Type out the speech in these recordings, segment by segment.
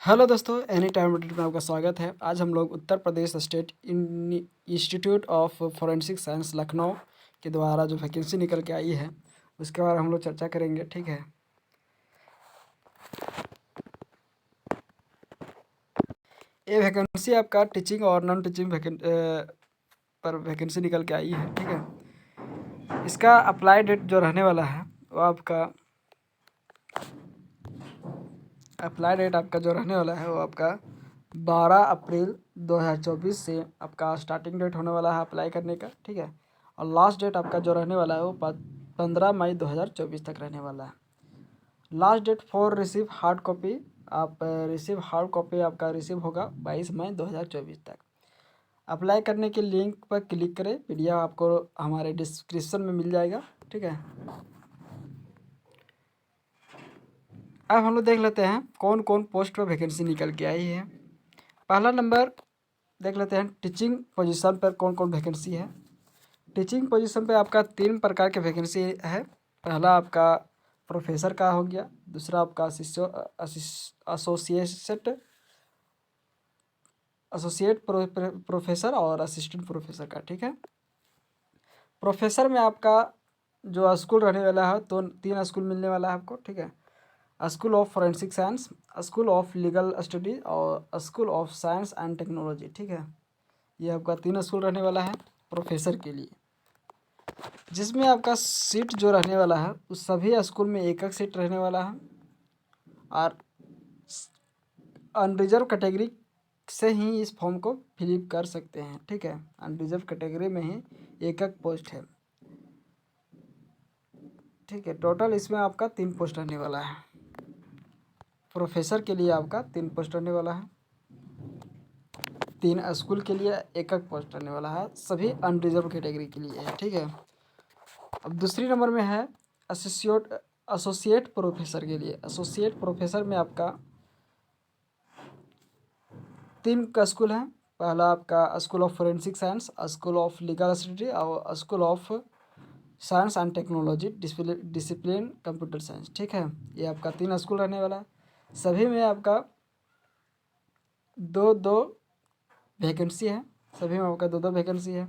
Hello दोस्तों, any time update में आपका स्वागत है। आज हम लोग Uttar Pradesh state institute of forensic science Lucknow के द्वारा जो वैकेंसी निकल के आई है उसके बारे में हम लोग चर्चा करेंगे। ठीक है, ये वैकेंसी आपका टीचिंग और नॉन टीचिंग पर वैकेंसी निकल के आई है। ठीक है, इसका अप्लाई डेट जो रहने वाला है वो आपका 12 अप्रैल 2024 से आपका स्टार्टिंग डेट होने वाला है अप्लाई करने का। ठीक है, और लास्ट डेट आपका जो रहने वाला है वो 15 मई 2024 तक रहने वाला है। Last date for receive hard copy, आप रिसीव हार्ड कॉपी आपका रिसीव होगा 22 मई 2024 तक। अप्लाई करने के लिंक पर क्लिक करें, पीडीएफ आपको हमारे डिस्क्रिप्शन में मिल जाएगा। ठीक है, अब हम लोग देख लेते हैं कौन कौन पोस्ट पर वैकेंसी निकल के आई है। पहला नंबर देख लेते हैं, टीचिंग पोजीशन पर कौन कौन वैकेंसी है। टीचिंग पोजीशन पे आपका 3 प्रकार के वैकेंसी है। पहला आपका प्रोफेसर का हो गया, दूसरा आपका एसोसिएट एसोसिएट प्रोफेसर और असिस्टेंट प्रोफेसर का। ठीक है, प्रोफेसर में आपका जो स्कूल रहने वाला है तो 3 स्कूल मिलने वाला है आपको। ठीक है, school of forensic science, school of legal study और school of science and technology. ठीक है, ये आपका 3 स्कूल रहने वाला है प्रोफेसर के लिए, जिसमें आपका सीट जो रहने वाला है उस सभी स्कूल में एक एक सीट रहने वाला है। और अनरिजर्व कैटेगरी से ही इस फॉर्म को फिलअप कर सकते हैं। ठीक है, अनरिजर्व कैटेगरी में ही एक एक पोस्ट है। ठीक है, टोटल इसमें आपका 3 पोस्ट रहने वाला है। प्रोफेसर के लिए आपका 3 पोस्ट रहने वाला है, 3 स्कूल के लिए एक एक पोस्ट रहने वाला है, सभी अनरिजर्व कैटेगरी के लिए है। ठीक है, अब दूसरी नंबर में है एसोसिएट प्रोफेसर के लिए। एसोसिएट प्रोफेसर में आपका 3 का स्कूल है। पहला आपका school of forensic science, school of legal study और school of science and technology discipline computer science. ठीक है, ये आपका 3 स्कूल रहने वाला है। सभी में आपका 2-2 वैकेंसी है, सभी में आपका 2-2 वैकेंसी है,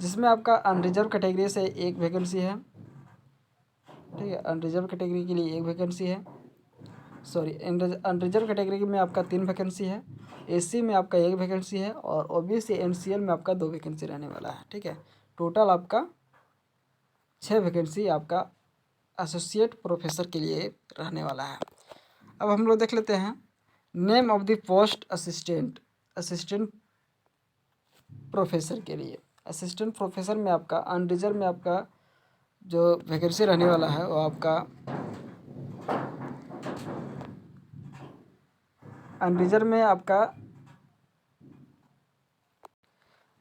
जिसमें आपका अनरिजर्व कैटेगरी से 1 वैकेंसी है। ठीक है, अनरिजर्व कैटेगरी के लिए 1 वैकेंसी है। सॉरी, अनरिजर्व कैटेगरी में आपका 3 वैकेंसी है, एसी में आपका 1 वैकेंसी है और ओबीसी एनसीएल में आपका 2 वैकेंसी रहने वाला है। ठीक है, टोटल आपका 6 वैकेंसी आपका एसोसिएट प्रोफेसर के लिए रहने वाला है। अब हम लोग देख लेते हैं name of the post assistant professor के लिए। असिस्टेंट प्रोफेसर में आपका अनरिजर्व में आपका जो वैकेंसी रहने वाला है वो आपका अनरिजर्व में आपका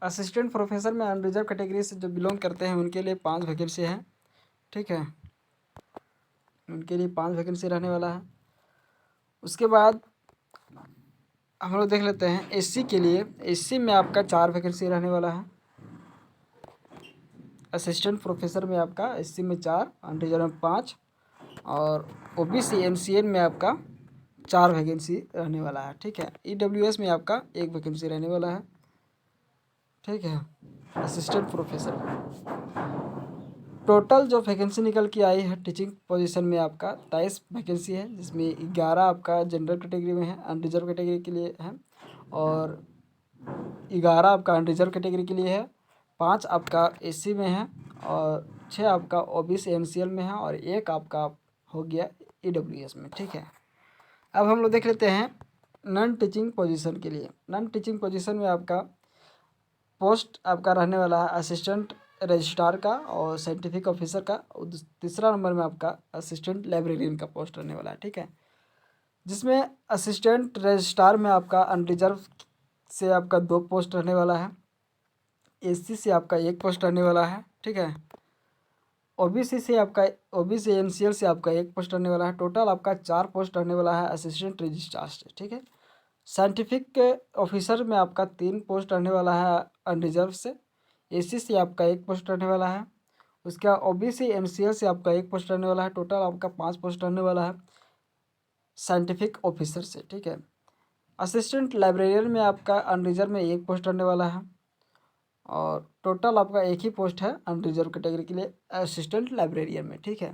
असिस्टेंट प्रोफेसर में अनरिजर्व कैटेगरी से जो बिलोंग करते हैं उनके लिए 5 वैकेंसी हैं। ठीक है, उनके लिए 5 वैकेंसी रहने वाला है। उसके बाद हम लोग देख लेते हैं एससी के लिए। एससी में आपका 4 वैकेंसी रहने वाला है। असिस्टेंट प्रोफेसर में आपका एससी में 4, अनरिजर्व में 5 और ओबीसी एनसीएल में आपका 4 वैकेंसी रहने वाला है। ठीक है, ईडब्ल्यूएस में आपका 1 वैकेंसी रहने वाला है। ठीक है, असिस्टेंट प्रोफेसर टोटल जो वैकेंसी निकल के आई है टीचिंग पोजीशन में आपका 23 वैकेंसी है, जिसमें 11 आपका जनरल कैटेगरी में है, अनरिजर्व कैटेगरी के लिए है, और 11 आपका अनरिजर्व कैटेगरी के लिए है, 5 आपका एससी में है और 6 आपका ओबीसी एनसीएल में है और 1 आपका हो गया ईडब्ल्यूएस में। ठीक है, अब हम लोग देख लेते हैं नॉन टीचिंग पोजीशन के लिए। नॉन टीचिंग पोजीशन में आपका पोस्ट आपका रहने वाला है असिस्टेंट रजिस्ट्रार का और साइंटिफिक ऑफिसर का, और तीसरा नंबर में आपका असिस्टेंट लाइब्रेरियन का पोस्ट रहने वाला है। ठीक है, जिसमें असिस्टेंट रजिस्ट्रार में आपका अनरिजर्व से आपका 2 पोस्ट रहने वाला है, एससी से आपका 1 पोस्ट रहने वाला है। ठीक है, ओबीसी एनसीएल से आपका 1 पोस्ट रहने वाला है। टोटल आपका 4 पोस्ट रहने वाला है असिस्टेंट रजिस्ट्रार से। ठीक है, साइंटिफिक ऑफिसर में आपका 3 पोस्ट रहने वाला है अनरिजर्व से, एससी से आपका 1 पोस्ट रहने वाला है, उसका ओबीसी एनसीएल से आपका 1 पोस्ट रहने वाला है। टोटल आपका 5 पोस्ट रहने वाला है साइंटिफिक ऑफिसर से। ठीक है, असिस्टेंट लाइब्रेरियन में आपका अनरिजर्व में एक पोस्ट रहने वाला है और टोटल आपका एक ही पोस्ट है अनरिजर्व कैटेगरी के लिए असिस्टेंट लाइब्रेरियन में, ठीक है।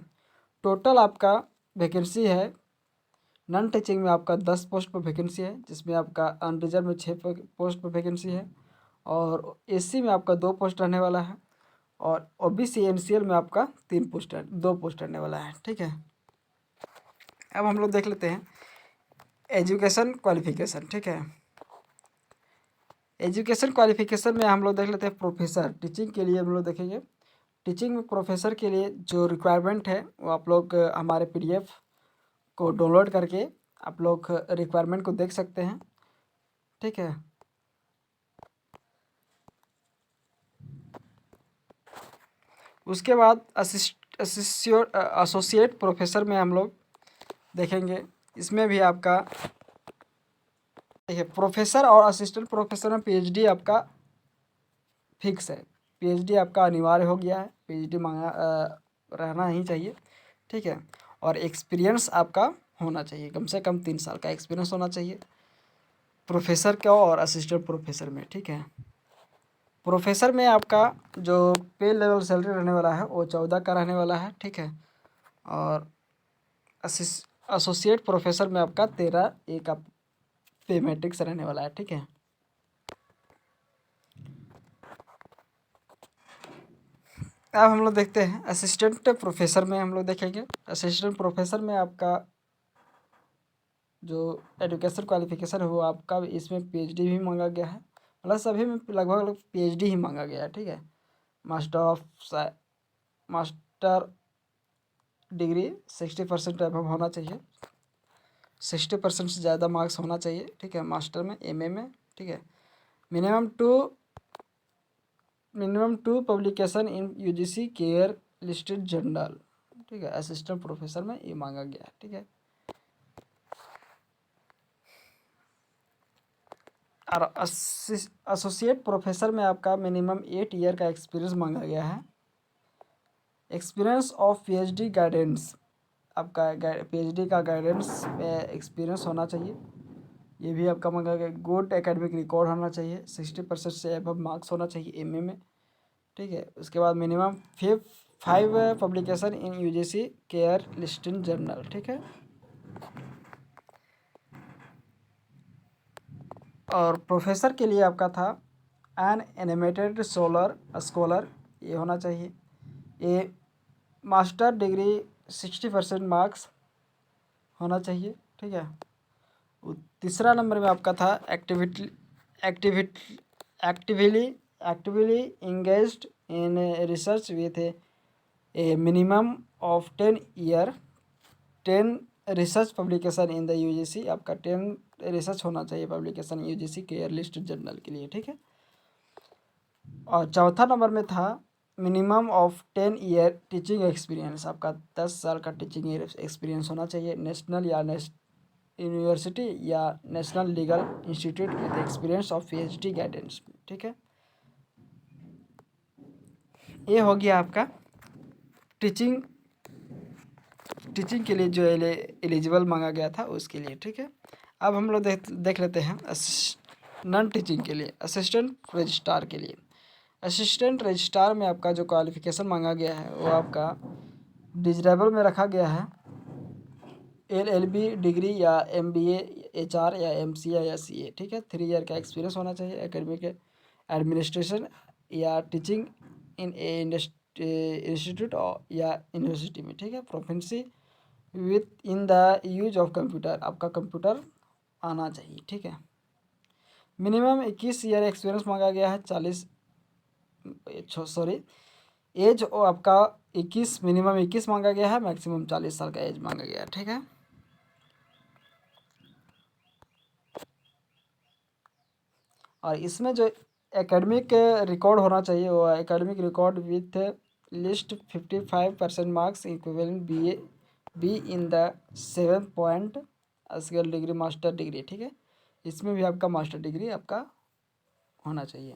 टोटल आपका वैकेंसी है नॉन टीचिंग में आपका 10 पोस्ट पर वैकेंसी है, जिसमें आपका अनरिजर्व में 6 पोस्ट पर वैकेंसी है और एससी में आपका 2 पोस्ट रहने वाला है और ओबीसी एनसीएल में आपका 2 पोस्ट रहने वाला है, ठीक है। अब हम लोग देख लेते हैं एजुकेशन क्वालिफिकेशन, ठीक है। एजुकेशन क्वालिफिकेशन में हम लोग देख लेते हैं प्रोफेसर टीचिंग के लिए हम लोग देखेंगे। टीचिंग में प्रोफेसर के लिए जो रिक्वायरमेंट है वो आप लोग हमारे पीडीएफ को डाउनलोड करके आप लोग रिक्वायरमेंट को देख सकते हैं, ठीक है। उसके बाद एसोसिएट प्रोफेसर में हम लोग देखेंगे, इसमें भी आपका देखिए प्रोफेसर और असिस्टेंट प्रोफेसर में पीएचडी आपका फिक्स है, पीएचडी आपका अनिवार्य हो गया है, पीएचडी मांगा रहना ही चाहिए, ठीक है। और एक्सपीरियंस आपका होना चाहिए, कम से कम 3 साल का एक्सपीरियंस होना चाहिए प्रोफेसर का और असिस्टेंट प्रोफेसर में, ठीक है। प्रोफेसर में आपका जो पे लेवल सैलरी रहने वाला है वो 14 का रहने वाला है, ठीक है। और एसोसिएट प्रोफेसर में आपका 13 का पे मैट्रिक्स रहने वाला है, ठीक है। अब हम लोग देखते हैं असिस्टेंट प्रोफेसर में हम लोग देखेंगे। असिस्टेंट प्रोफेसर में आपका जो एजुकेशन क्वालिफिकेशन है वो आपका इसमें पीएचडी भी मांगा गया है, मतलब सभी में लगभग पीएचडी ही मांगा गया है, ठीक है। मास्टर डिग्री 60% अबव होना चाहिए, 60% से ज़्यादा मार्क्स होना चाहिए, ठीक है, मास्टर में एमए में, ठीक है। Minimum two publication in UGC CARE listed journal, ठीक है। असिस्टेंट प्रोफेसर में ये मांगा गया है, ठीक है। और एसोसिएट प्रोफेसर में आपका मिनिमम 8 ईयर का एक्सपीरियंस मांगा गया है। एक्सपीरियंस ऑफ पीएचडी गाइडेंस, आपका पीएचडी का गाइडेंस में एक्सपीरियंस होना चाहिए, ये भी आपका मांगा गया। गुड एकेडमिक रिकॉर्ड होना चाहिए, 60% से अबव मार्क्स होना चाहिए एमए में, ठीक है। उसके बाद minimum 5 publication in UGC CARE listed journal, ठीक है। और प्रोफेसर के लिए आपका था एन एनिमेटेड स्कॉलर, ये होना चाहिए। ये मास्टर डिग्री 60% मार्क्स होना चाहिए, ठीक है। तीसरा नंबर में आपका था actively engaged in research with A minimum of 10 research publication in the UGC, आपका 10 रिसर्च होना चाहिए publication UGC care list journal के लिए, ठीक है। और चौथा नंबर में था minimum of 10 year teaching experience, आपका 10 साल का टीचिंग एक्सपीरियंस होना चाहिए नेशनल या यूनिवर्सिटी या national legal institute with experience of PhD guidance, ठीक है। ये हो गया आपका टीचिंग के लिए जो एलिजिबल मांगा गया था उसके लिए, ठीक है। अब हम लोग देख लेते हैं नॉन टीचिंग के लिए असिस्टेंट रजिस्ट्रार के लिए। असिस्टेंट रजिस्ट्रार में आपका जो क्वालिफिकेशन मांगा गया है वो आपका डिजरेबल में रखा गया है, एलएलबी डिग्री या एमबीए एचआर या एमसीए या सीए, ठीक है। 3 ईयर का एक्सपीरियंस होना चाहिए एकेडमिक एडमिनिस्ट्रेशन या टीचिंग इन ए इंस्टीट्यूट या यूनिवर्सिटी में, ठीक है। Proficiency with in the use of computer, आपका कंप्यूटर आना चाहिए, ठीक है। मिनिमम 21 ईयर एक्सपीरियंस मांगा गया है, एज आपका 21 मिनिमम 21 मांगा गया है, मैक्सिमम 40 साल का एज मांगा गया है, ठीक है। और इसमें जो एकेडमिक रिकॉर्ड होना चाहिए वो academic record with list 55% marks equivalent be in the 7 point scale degree master degree, ठीक है। इसमें भी आपका मास्टर डिग्री आपका होना चाहिए।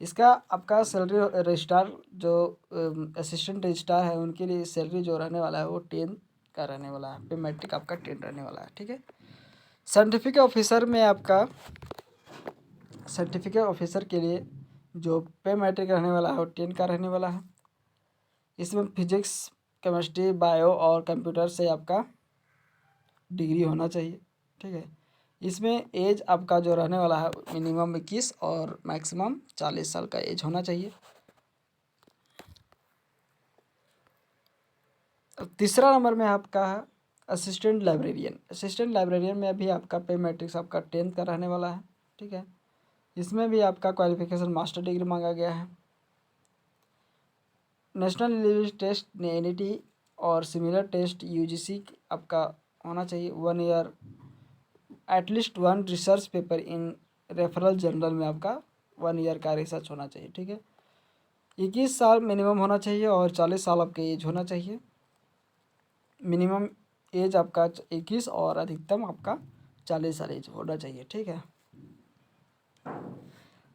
इसका आपका सैलरी रजिस्ट्रार जो असिस्टेंट रजिस्ट्रार है उनके लिए सैलरी जो रहने वाला है वो 10 का रहने वाला है, पे मैट्रिक आपका 10 रहने वाला है, ठीक है। सर्टिफिकेट ऑफिसर में आपका सर्टिफिकेट ऑफिसर के लिए जो पे मैट्रिक रहने वाला है वो 10 का रहने वाला है। इसमें फिजिक्स, केमिस्ट्री, बायो और कंप्यूटर से आपका डिग्री होना चाहिए, ठीक है। इसमें एज आपका जो रहने वाला है मिनिमम 21 और मैक्सिमम 40 साल का एज होना चाहिए। अब तीसरा नंबर में आपका है असिस्टेंट लाइब्रेरियन। असिस्टेंट लाइब्रेरियन में भी आपका पे मैट्रिक्स आपका 10th का रहने वाला है, ठीक है। इसमें भी आपका क्वालिफिकेशन मास्टर डिग्री मांगा गया है। नेशनल एलिजिबिलिटी टेस्ट NET और सिमिलर टेस्ट UGC आपका होना चाहिए। 1 year at least 1 research paper in referral journal में आपका 1 ईयर का रिसर्च होना चाहिए, ठीक है। 21 साल मिनिमम होना चाहिए और 40 साल आपके एज होना चाहिए। मिनिमम एज आपका 21 और अधिकतम आपका 40 साल एज होना चाहिए, ठीक है।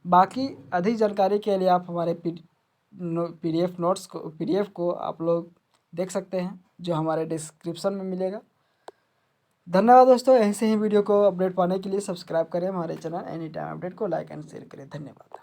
बाकी अधिक जानकारी के लिए आप हमारे PDF नोट्स को PDF को आप लोग देख सकते हैं जो हमारे डिस्क्रिप्शन में मिलेगा। धन्यवाद दोस्तों। ऐसे ही वीडियो को अपडेट पाने के लिए सब्सक्राइब करें हमारे चैनल एनी टाइम अपडेट को, लाइक एंड शेयर करें। धन्यवाद।